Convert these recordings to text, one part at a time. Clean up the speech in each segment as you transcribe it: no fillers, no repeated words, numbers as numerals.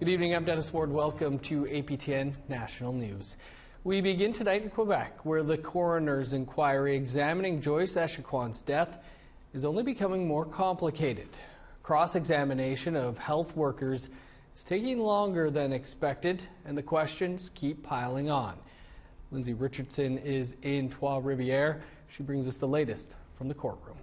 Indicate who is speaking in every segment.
Speaker 1: Good evening, I'm Dennis Ward. Welcome to APTN National News. We begin tonight in Quebec, where the coroner's inquiry examining Joyce Echaquan's death is only becoming more complicated. Cross-examination of health workers is taking longer than expected, and the questions keep piling on. Lindsay Richardson is in Trois-Rivières. She brings us the latest from the courtroom.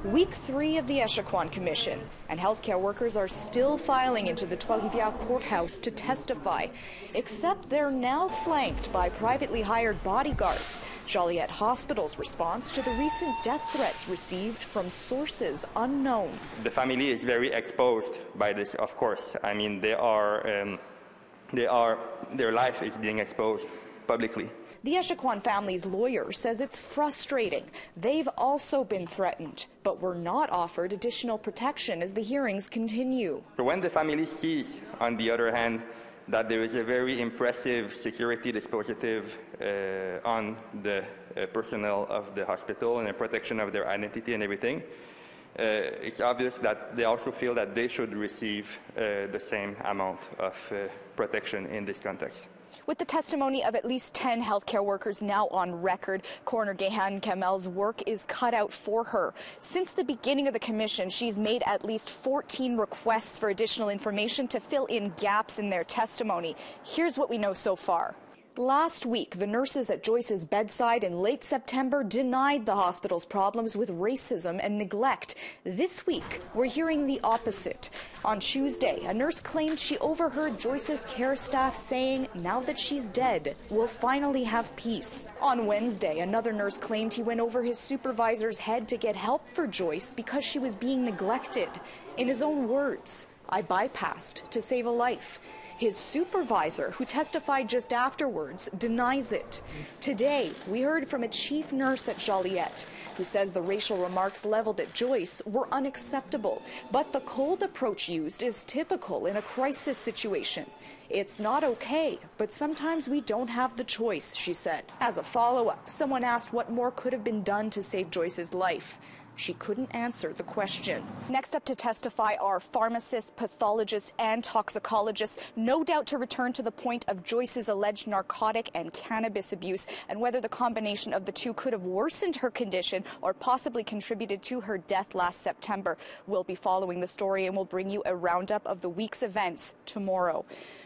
Speaker 2: Week 3 of the Eshequan Commission, and healthcare workers are still filing into the Trois-Rivières courthouse to testify, except they're now flanked by privately hired bodyguards. Joliet Hospital's response to the recent death threats received from sources unknown.
Speaker 3: The family is very exposed by this, of course. I mean, their life is being exposed publicly.
Speaker 2: The Eshequan family's lawyer says it's frustrating. They've also been threatened, but were not offered additional protection as the hearings continue.
Speaker 3: So when the family sees, on the other hand, that there is a very impressive security dispositif on the personnel of the hospital and the protection of their identity and everything, it's obvious that they also feel that they should receive the same amount of protection in this context.
Speaker 2: With the testimony of at least 10 healthcare workers now on record, Coroner Gehan Kamel's work is cut out for her. Since the beginning of the commission, she's made at least 14 requests for additional information to fill in gaps in their testimony. Here's what we know so far. Last week, the nurses at Joyce's bedside in late September denied the hospital's problems with racism and neglect. This week, we're hearing the opposite. On Tuesday, a nurse claimed she overheard Joyce's care staff saying, "Now that she's dead, we'll finally have peace." On Wednesday, another nurse claimed he went over his supervisor's head to get help for Joyce because she was being neglected. In his own words, "I bypassed to save a life." His supervisor, who testified just afterwards, denies it. Today, we heard from a chief nurse at Joliet, who says the racial remarks leveled at Joyce were unacceptable, but the cold approach used is typical in a crisis situation. "It's not okay, but sometimes we don't have the choice," she said. As a follow-up, someone asked what more could have been done to save Joyce's life. She couldn't answer the question. Next up to testify are pharmacists, pathologists, and toxicologists, no doubt to return to the point of Joyce's alleged narcotic and cannabis abuse and whether the combination of the two could have worsened her condition or possibly contributed to her death last September. We'll be following the story and we'll bring you a roundup of the week's events tomorrow.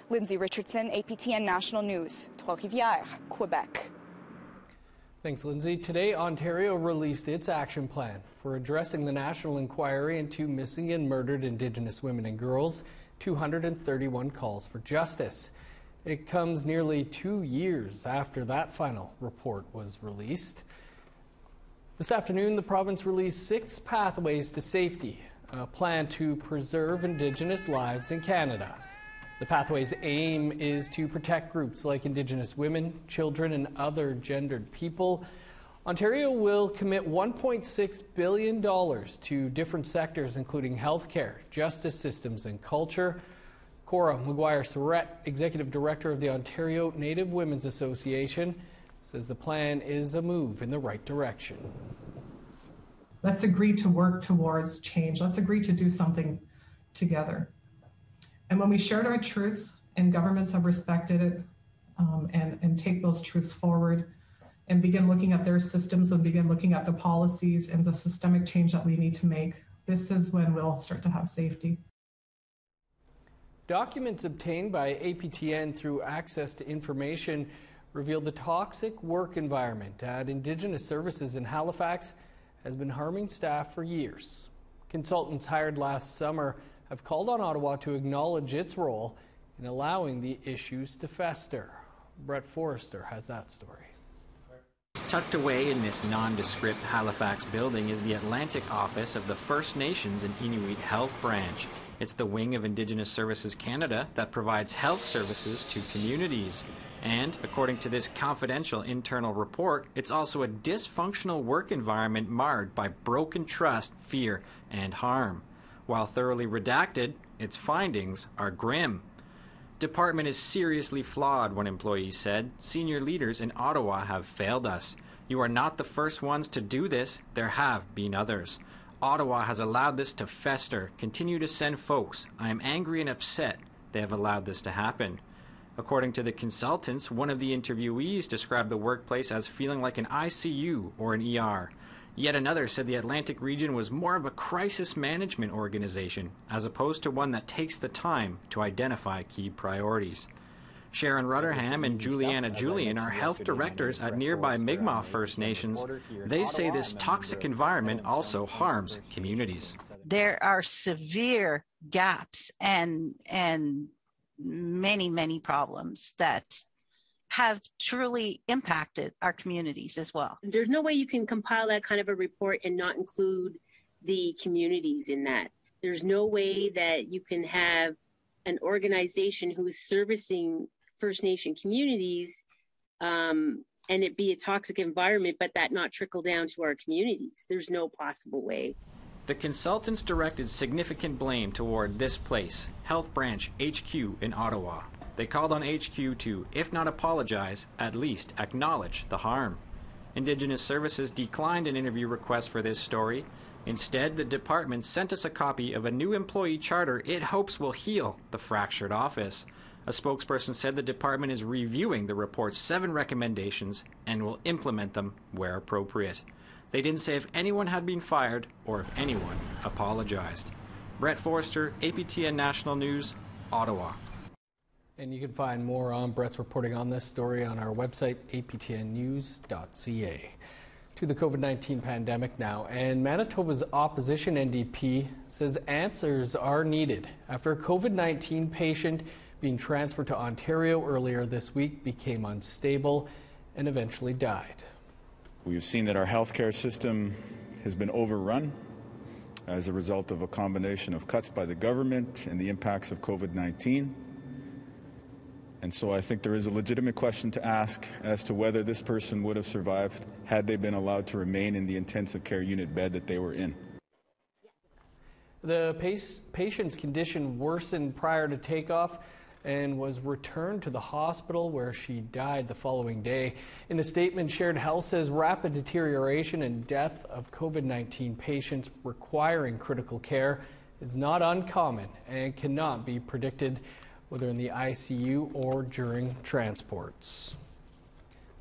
Speaker 2: Lindsay Richardson, APTN National News, Trois-Rivières, Quebec.
Speaker 1: Thanks, Lindsay. Today, Ontario released its action plan for addressing the national inquiry into missing and murdered Indigenous women and girls, 231 calls for justice. It comes nearly 2 years after that final report was released. This afternoon, the province released 6 pathways to safety, a plan to preserve Indigenous lives in Canada. The pathway's aim is to protect groups like Indigenous women, children, and other gendered people. Ontario will commit $1.6 billion to different sectors, including healthcare, justice systems, and culture. Cora Maguire-Surrett, Executive Director of the Ontario Native Women's Association, says the plan is a move in the right direction.
Speaker 4: Let's agree to work towards change. Let's agree to do something together. And when we shared our truths and governments have respected it and take those truths forward and begin looking at their systems and begin looking at the policies and the systemic change that we need to make, this is when we'll start to have safety.
Speaker 1: Documents obtained by APTN through access to information revealed the toxic work environment at Indigenous Services in Halifax has been harming staff for years. Consultants hired last summer have called on Ottawa to acknowledge its role in allowing the issues to fester. Brett Forrester has that story.
Speaker 5: Tucked away in this nondescript Halifax building is the Atlantic office of the First Nations and Inuit Health Branch. It's the wing of Indigenous Services Canada that provides health services to communities. And, according to this confidential internal report, it's also a dysfunctional work environment marred by broken trust, fear, and harm. While thoroughly redacted, its findings are grim. Department is seriously flawed, one employee said. Senior leaders in Ottawa have failed us. You are not the first ones to do this. There have been others. Ottawa has allowed this to fester. Continue to send folks. I am angry and upset. they have allowed this to happen. According to the consultants, one of the interviewees described the workplace as feeling like an ICU or an ER. Yet another said the Atlantic region was more of a crisis management organization, as opposed to one that takes the time to identify key priorities. Sharon Rutherham and Juliana Julian are health directors at nearby Mi'kmaq First Nations. They say this toxic environment also harms communities.
Speaker 6: There are severe gaps and many problems that have truly impacted our communities as well.
Speaker 7: There's no way you can compile that kind of a report and not include the communities in that. There's no way that you can have an organization who is servicing First Nation communities and it be a toxic environment, but that not trickle down to our communities. There's no possible way.
Speaker 5: The consultants directed significant blame toward this place, Health Branch HQ in Ottawa. They called on HQ to, if not apologize, at least acknowledge the harm. Indigenous Services declined an interview request for this story. Instead, the department sent us a copy of a new employee charter it hopes will heal the fractured office. A spokesperson said the department is reviewing the report's 7 recommendations and will implement them where appropriate. They didn't say if anyone had been fired or if anyone apologized. Brett Forster, APTN National News, Ottawa.
Speaker 1: And you can find more on Brett's reporting on this story on our website, aptnnews.ca. To the COVID-19 pandemic now, and Manitoba's Opposition NDP says answers are needed after a COVID-19 patient being transferred to Ontario earlier this week became unstable and eventually died.
Speaker 8: We've seen that our healthcare system has been overrun as a result of a combination of cuts by the government and the impacts of COVID-19. And so I think there is a legitimate question to ask as to whether this person would have survived had they been allowed to remain in the intensive care unit bed that they were in.
Speaker 1: The patient's condition worsened prior to takeoff and was returned to the hospital where she died the following day. In a statement, Shared Health says rapid deterioration and death of COVID-19 patients requiring critical care is not uncommon and cannot be predicted, whether in the ICU or during transports.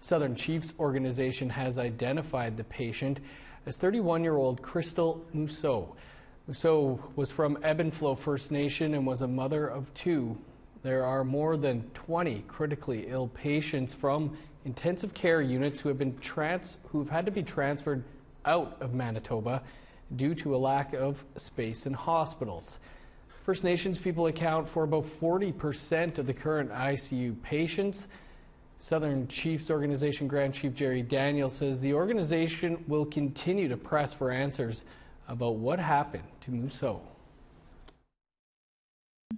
Speaker 1: Southern Chiefs organization has identified the patient as 31-year-old Crystal Mousseau. Mousseau was from Ebb and Flow First Nation and was a mother of 2. There are more than 20 critically ill patients from intensive care units who have had to be transferred out of Manitoba due to a lack of space in hospitals. First Nations people account for about 40% of the current ICU patients. Southern Chiefs Organization Grand Chief Jerry Daniel says the organization will continue to press for answers about what happened to Mousseau.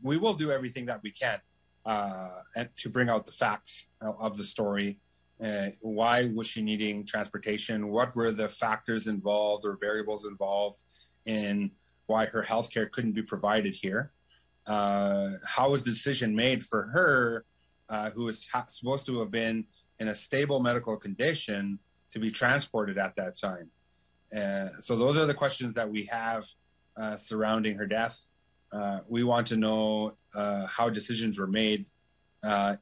Speaker 9: We will do everything that we can to bring out the facts of the story. Why was she needing transportation? What were the factors involved or variables involved in why her health care couldn't be provided here? How was the decision made for her, who was supposed to have been in a stable medical condition, to be transported at that time? So those are the questions that we have surrounding her death. We want to know how decisions were made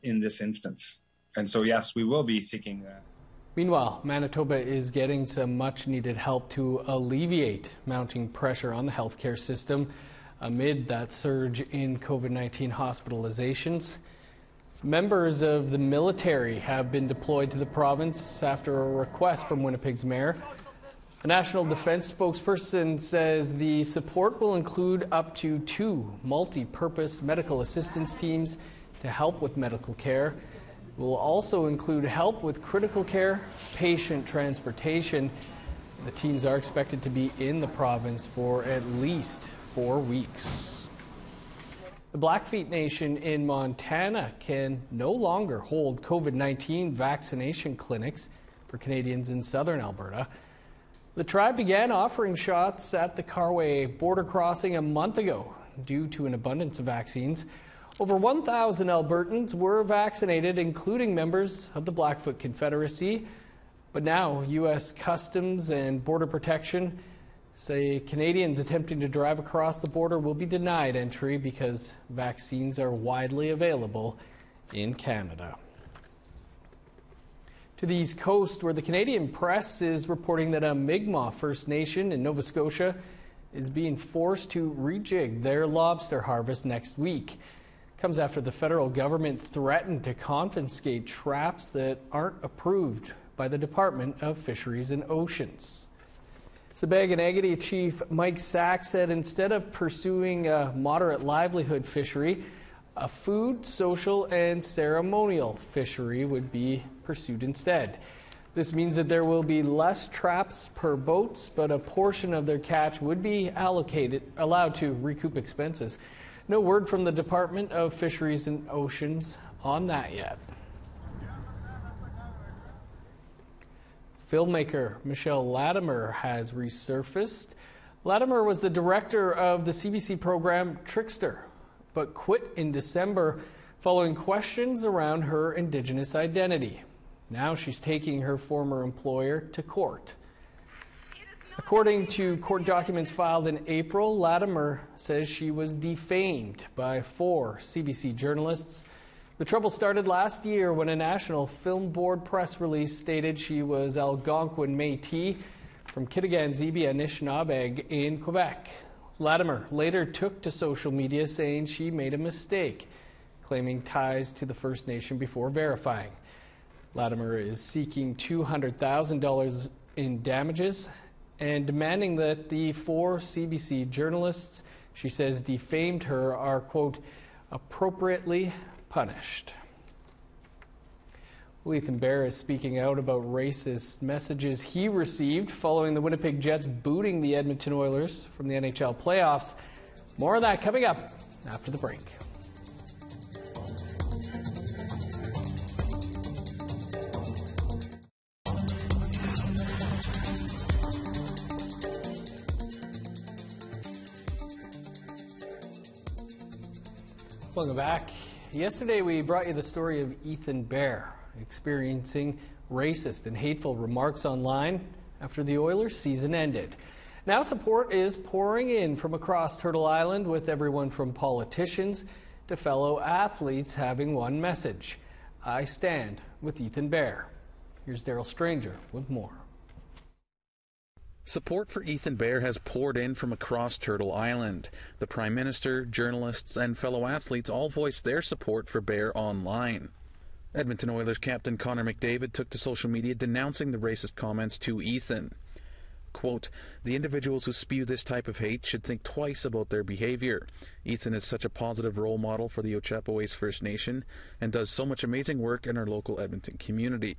Speaker 9: in this instance. And so, yes, we will be seeking that.
Speaker 1: Meanwhile, Manitoba is getting some much-needed help to alleviate mounting pressure on the healthcare system amid that surge in COVID-19 hospitalizations. Members of the military have been deployed to the province after a request from Winnipeg's mayor. A National Defence spokesperson says the support will include up to 2 multi-purpose medical assistance teams to help with medical care. It will also include help with critical care, patient transportation. The teams are expected to be in the province for at least 4 weeks. The Blackfeet Nation in Montana can no longer hold COVID-19 vaccination clinics for Canadians in southern Alberta. The tribe began offering shots at the Carway border crossing a month ago due to an abundance of vaccines. Over 1,000 Albertans were vaccinated, including members of the Blackfoot Confederacy. But now, U.S. Customs and Border Protection say Canadians attempting to drive across the border will be denied entry because vaccines are widely available in Canada. To the East Coast, where the Canadian press is reporting that a Mi'kmaq First Nation in Nova Scotia is being forced to rejig their lobster harvest next week. Comes after the federal government threatened to confiscate traps that aren't approved by the Department of Fisheries and Oceans. Sabag-and-Agady Chief Mike Sack said instead of pursuing a moderate livelihood fishery, a food, social, and ceremonial fishery would be pursued instead. This means that there will be less traps per boats, but a portion of their catch would be allowed to recoup expenses. No word from the Department of Fisheries and Oceans on that yet. Filmmaker Michelle Latimer has resurfaced. Latimer was the director of the CBC program Trickster, but quit in December following questions around her Indigenous identity. Now she's taking her former employer to court. According to court documents filed in April, Latimer says she was defamed by 4 CBC journalists. The trouble started last year when a National Film Board press release stated she was Algonquin Métis from Kitigan-Zibi Anishinaabe in Quebec. Latimer later took to social media saying she made a mistake, claiming ties to the First Nation before verifying. Latimer is seeking $200,000 in damages and demanding that the 4 CBC journalists she says defamed her are, quote, appropriately punished. Ethan Bear is speaking out about racist messages he received following the Winnipeg Jets booting the Edmonton Oilers from the NHL playoffs. More on that coming up after the break. Welcome back. Yesterday we brought you the story of Ethan Bear experiencing racist and hateful remarks online after the Oilers season ended. Now support is pouring in from across Turtle Island, with everyone from politicians to fellow athletes having one message: I stand with Ethan Bear. Here's Daryl Stranger with more.
Speaker 10: Support for Ethan Bear has poured in from across Turtle Island. The Prime Minister, journalists, and fellow athletes all voiced their support for Bear online. Edmonton Oilers captain Connor McDavid took to social media denouncing the racist comments to Ethan. Quote, the individuals who spew this type of hate should think twice about their behavior. Ethan is such a positive role model for the Ojibwe First Nation and does so much amazing work in our local Edmonton community.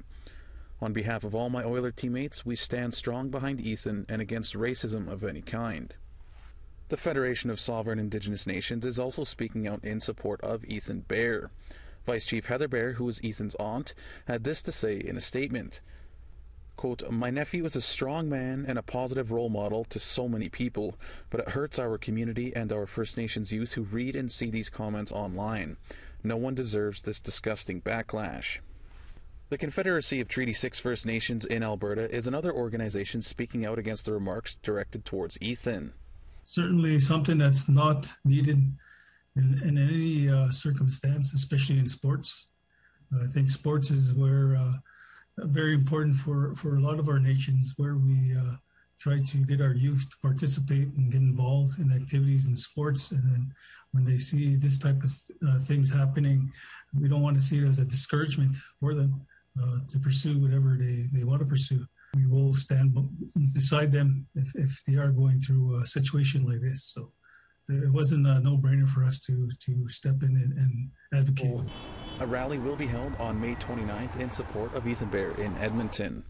Speaker 10: On behalf of all my Oiler teammates, we stand strong behind Ethan and against racism of any kind. The Federation of Sovereign Indigenous Nations is also speaking out in support of Ethan Bear. Vice Chief Heather Bear, who is Ethan's aunt, had this to say in a statement. Quote, my nephew is a strong man and a positive role model to so many people, but it hurts our community and our First Nations youth who read and see these comments online. No one deserves this disgusting backlash. The Confederacy of Treaty 6 First Nations in Alberta is another organization speaking out against the remarks directed towards Ethan.
Speaker 11: Certainly something that's not needed in any circumstance, especially in sports. I think sports is where very important for a lot of our nations, where we try to get our youth to participate and get involved in activities in sports. And then when they see this type of things happening, we don't want to see it as a discouragement for them to pursue whatever they want to pursue. We will stand beside them if they are going through a situation like this. So it wasn't a no-brainer for us to step in and advocate.
Speaker 10: A rally will be held on May 29th in support of Ethan Bear in Edmonton.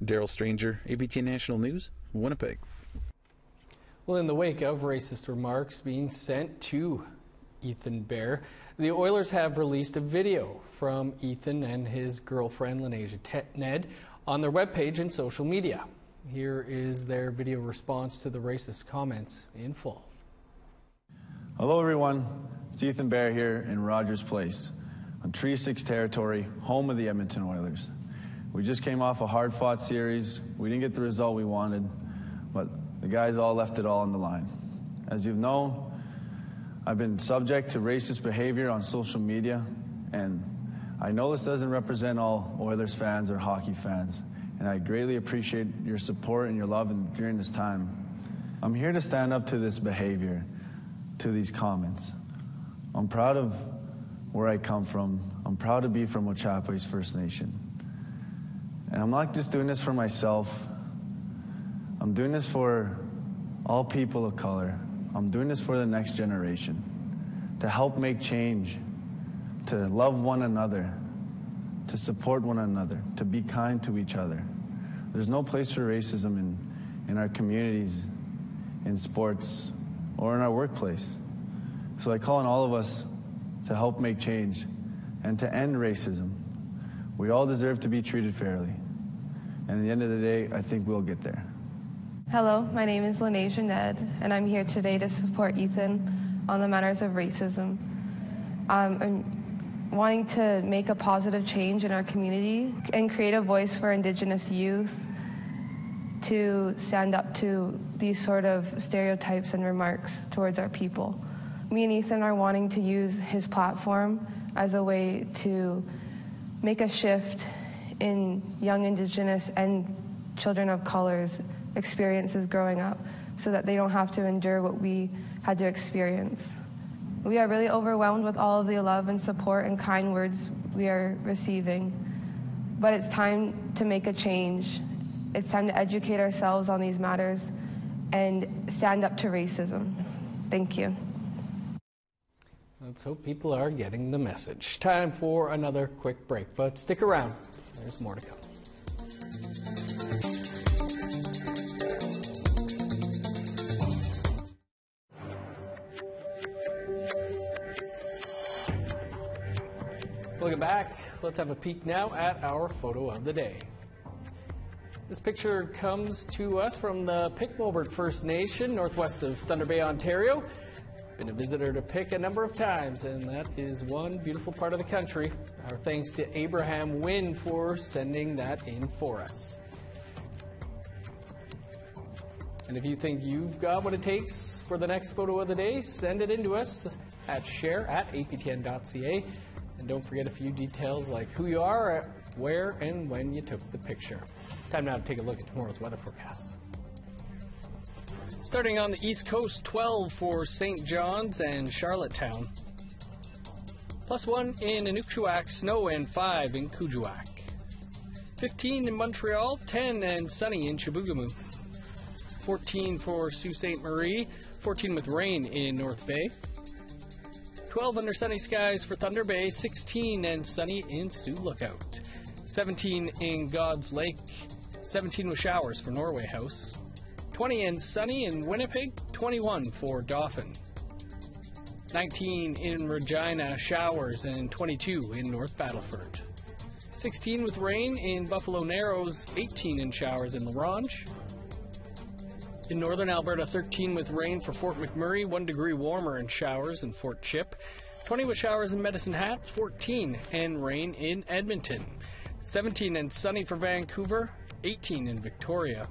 Speaker 10: Daryl Stranger, APTN National News, Winnipeg.
Speaker 1: Well, in the wake of racist remarks being sent to Ethan Bear, the Oilers have released a video from Ethan and his girlfriend, Lenasia Ned, on their webpage and social media. Here is their video response to the racist comments in full.
Speaker 12: Hello everyone, it's Ethan Bear here in Rogers Place, on Treaty 6 territory, home of the Edmonton Oilers. We just came off a hard-fought series. We didn't get the result we wanted, but the guys all left it all on the line. As you've known, I've been subject to racist behavior on social media, and I know this doesn't represent all Oilers fans or hockey fans, and I greatly appreciate your support and your love during this time. I'm here to stand up to this behavior, to these comments. I'm proud of where I come from. I'm proud to be from Ochapo's First Nation. And I'm not just doing this for myself. I'm doing this for all people of color. I'm doing this for the next generation, to help make change, to love one another, to support one another, to be kind to each other. There's no place for racism in our communities, in sports, or in our workplace. So I call on all of us to help make change and to end racism. We all deserve to be treated fairly. And at the end of the day, I think we'll get there.
Speaker 13: Hello, my name is Lanasia Ned, and I'm here today to support Ethan on the matters of racism. I'm wanting to make a positive change in our community and create a voice for Indigenous youth to stand up to these sort of stereotypes and remarks towards our people. Me and Ethan are wanting to use his platform as a way to make a shift in young Indigenous and children of color's experiences growing up so that they don't have to endure what we had to experience. We are really overwhelmed with all of the love and support and kind words we are receiving, but it's time to make a change. It's time to educate ourselves on these matters and stand up to racism. Thank you.
Speaker 1: Let's hope people are getting the message. Time for another quick break, but stick around. There's more to come. Welcome back. Let's have a peek now at our photo of the day. This picture comes to us from the Pic-Mulbert First Nation, northwest of Thunder Bay, Ontario. Been a visitor to Pic a number of times, and that is one beautiful part of the country. Our thanks to Abraham Wynn for sending that in for us. And if you think you've got what it takes for the next photo of the day, send it in to us at share@aptn.ca. And don't forget a few details like who you are, where, and when you took the picture. Time now to take a look at tomorrow's weather forecast. Starting on the East Coast, 12 for St. John's and Charlottetown. +1 in Inukjuak, snow, and 5 in Kuujjuaq. 15 in Montreal, 10 and sunny in Chibougamau. 14 for Sault Ste. Marie, 14 with rain in North Bay. 12 under sunny skies for Thunder Bay, 16 and sunny in Sioux Lookout. 17 in God's Lake, 17 with showers for Norway House. 20 and sunny in Winnipeg, 21 for Dauphin. 19 in Regina, showers, and 22 in North Battleford. 16 with rain in Buffalo Narrows, 18 in showers in La Ronge. In northern Alberta, 13 with rain for Fort McMurray, 1 degree warmer in showers in Fort Chip. 20 with showers in Medicine Hat, 14 and rain in Edmonton. 17 and sunny for Vancouver, 18 in Victoria.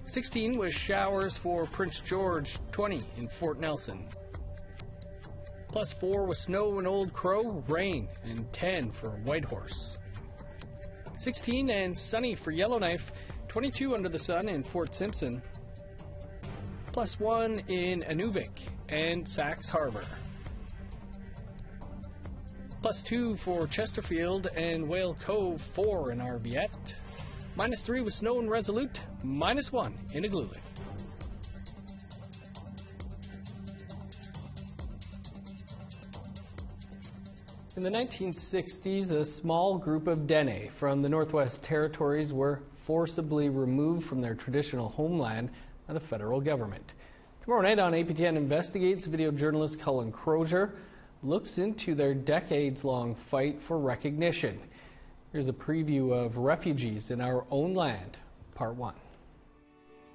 Speaker 1: 16 with showers for Prince George, 20 in Fort Nelson. +4 with snow in Old Crow, rain, and 10 for Whitehorse. 16 and sunny for Yellowknife, 22 under the sun in Fort Simpson. +1 in Inuvik and Sax Harbor. +2 for Chesterfield and Whale Cove, 4 in Arviette. -3 with snow in Resolute, -1 in Igloolik. In the 1960s, a small group of Dene from the Northwest Territories were forcibly removed from their traditional homeland by the federal government. Tomorrow night on APTN Investigates, video journalist Cullen Crozier looks into their decades-long fight for recognition. Here's a preview of Refugees in Our Own Land, Part 1.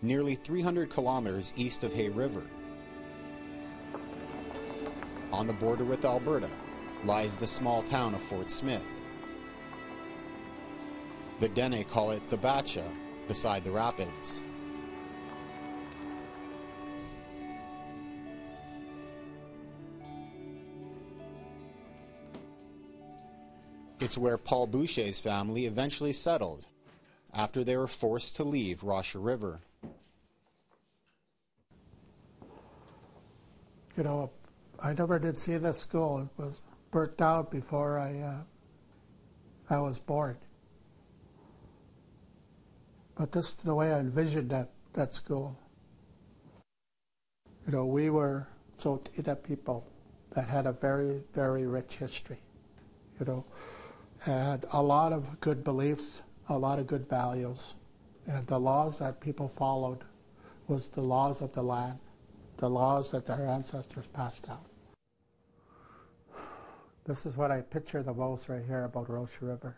Speaker 14: Nearly 300 kilometers east of Hay River, on the border with Alberta, lies the small town of Fort Smith. The Dene call it the Bacha, beside the rapids. It's where Paul Boucher's family eventually settled after they were forced to leave Rocher River.
Speaker 15: You know, I never did see this school. It was burnt out before I was born. But this is the way I envisioned that school. You know, we were Tzotzile people that had a very, very rich history, you know, and a lot of good beliefs, a lot of good values. And the laws that people followed was the laws of the land, the laws that their ancestors passed down. This is what I picture the most right here about Rocher River.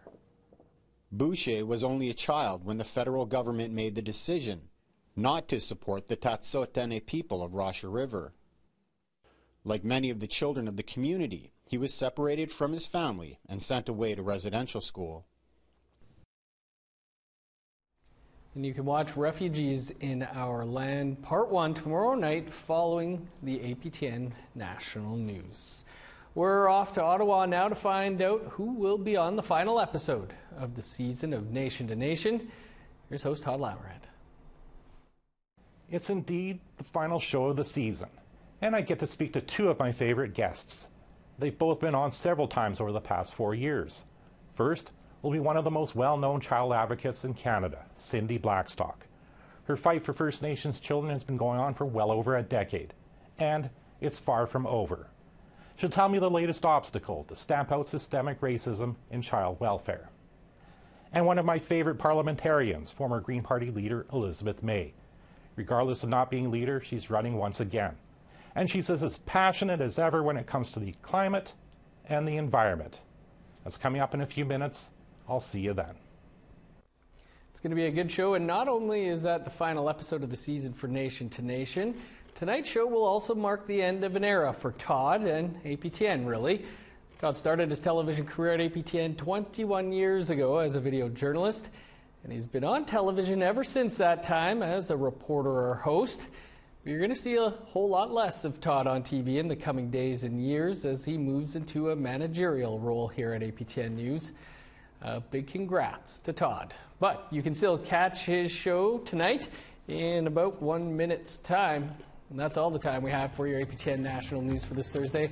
Speaker 14: Boucher was only a child when the federal government made the decision not to support the Tzotzile people of Rocher River. Like many of the children of the community, he was separated from his family and sent away to residential school.
Speaker 1: And you can watch Refugees in Our Land Part 1 tomorrow night following the APTN National News. We're off to Ottawa now to find out who will be on the final episode of the season of Nation to Nation. Here's host Todd Latimer.
Speaker 16: It's indeed the final show of the season, and I get to speak to two of my favorite guests. They've both been on several times over the past 4 years. First will be one of the most well-known child advocates in Canada, Cindy Blackstock. Her fight for First Nations children has been going on for well over a decade, and it's far from over. She'll tell me the latest obstacle to stamp out systemic racism in child welfare. And one of my favorite parliamentarians, former Green Party leader Elizabeth May. Regardless of not being leader, she's running once again. And she's as passionate as ever when it comes to the climate and the environment. That's coming up in a few minutes. I'll see you then.
Speaker 1: It's going to be a good show, and not only is that the final episode of the season for Nation to Nation, tonight's show will also mark the end of an era for Todd and APTN, really. Todd started his television career at APTN 21 years ago as a video journalist, and he's been on television ever since that time as a reporter or host. You're going to see a whole lot less of Todd on TV in the coming days and years as he moves into a managerial role here at APTN News. Big congrats to Todd. But you can still catch his show tonight in about 1 minute's time. And that's all the time we have for your APTN National News for this Thursday.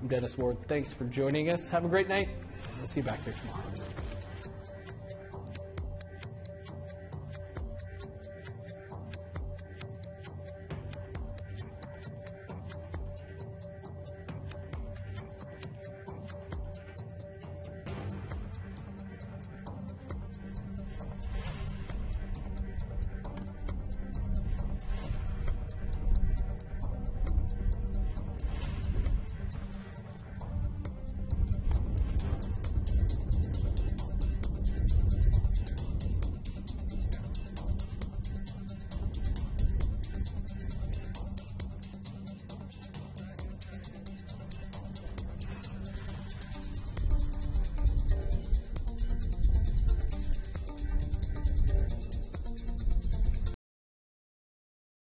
Speaker 1: I'm Dennis Ward. Thanks for joining us. Have a great night. We'll see you back here tomorrow.